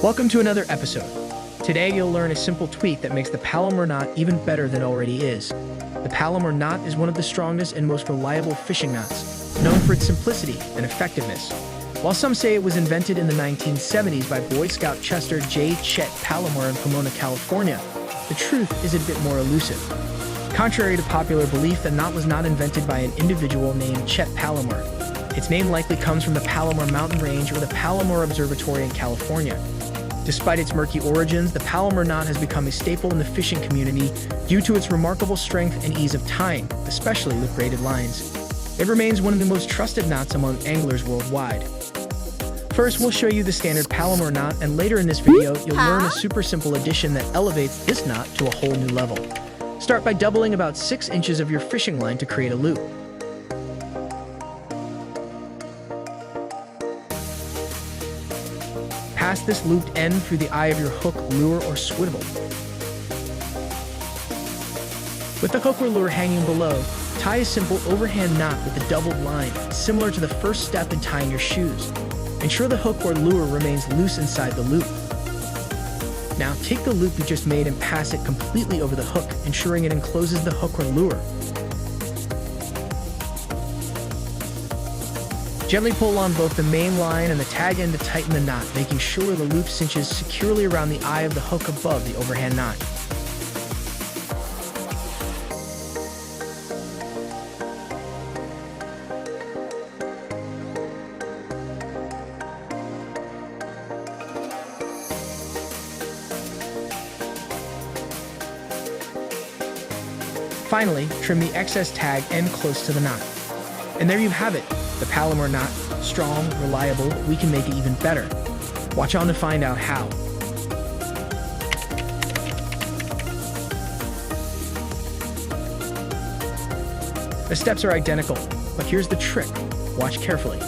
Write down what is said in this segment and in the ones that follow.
Welcome to another episode. Today you'll learn a simple tweak that makes the Palomar knot even better than it already is. The Palomar knot is one of the strongest and most reliable fishing knots, known for its simplicity and effectiveness. While some say it was invented in the 1970s by Boy Scout Chester J. Chet Palomar in Pomona, California, the truth is a bit more elusive. Contrary to popular belief, the knot was not invented by an individual named Chet Palomar. Its name likely comes from the Palomar mountain range or the Palomar Observatory in California. Despite its murky origins, the Palomar knot has become a staple in the fishing community due to its remarkable strength and ease of tying, especially with braided lines. It remains one of the most trusted knots among anglers worldwide. First, we'll show you the standard Palomar knot, and later in this video, you'll learn a super simple addition that elevates this knot to a whole new level. Start by doubling about 6 inches of your fishing line to create a loop. Pass this looped end through the eye of your hook, lure, or swivel. With the hook or lure hanging below, tie a simple overhand knot with a doubled line, similar to the first step in tying your shoes. Ensure the hook or lure remains loose inside the loop. Now take the loop you just made and pass it completely over the hook, ensuring it encloses the hook or lure. Gently pull on both the main line and the tag end to tighten the knot, making sure the loop cinches securely around the eye of the hook above the overhand knot. Finally, trim the excess tag end close to the knot. And there you have it, the Palomar knot. Strong, reliable, but we can make it even better. Watch on to find out how. The steps are identical, but here's the trick. Watch carefully.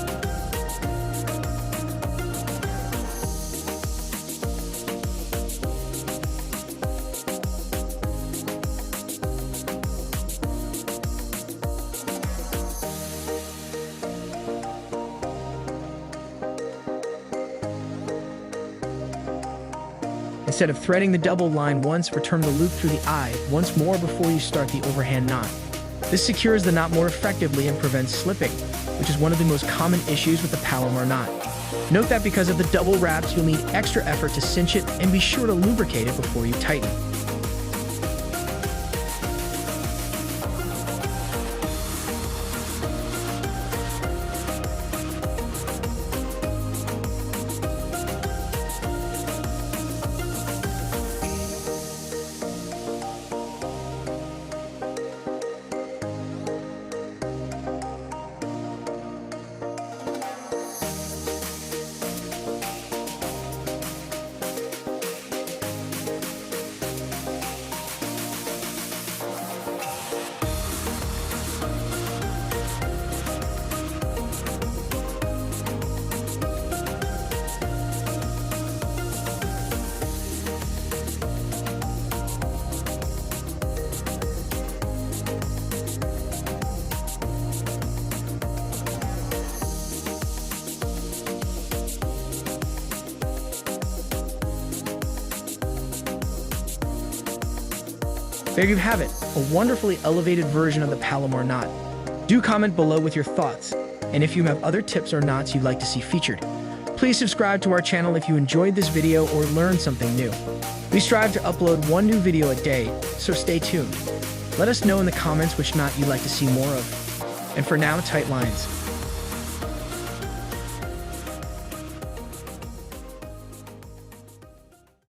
Instead of threading the double line once, return the loop through the eye once more before you start the overhand knot. This secures the knot more effectively and prevents slipping, which is one of the most common issues with the Palomar knot. Note that because of the double wraps, you'll need extra effort to cinch it, and be sure to lubricate it before you tighten. There you have it, a wonderfully elevated version of the Palomar knot. Do comment below with your thoughts, and if you have other tips or knots you'd like to see featured. Please subscribe to our channel if you enjoyed this video or learned something new. We strive to upload one new video a day, so stay tuned. Let us know in the comments which knot you'd like to see more of. And for now, tight lines.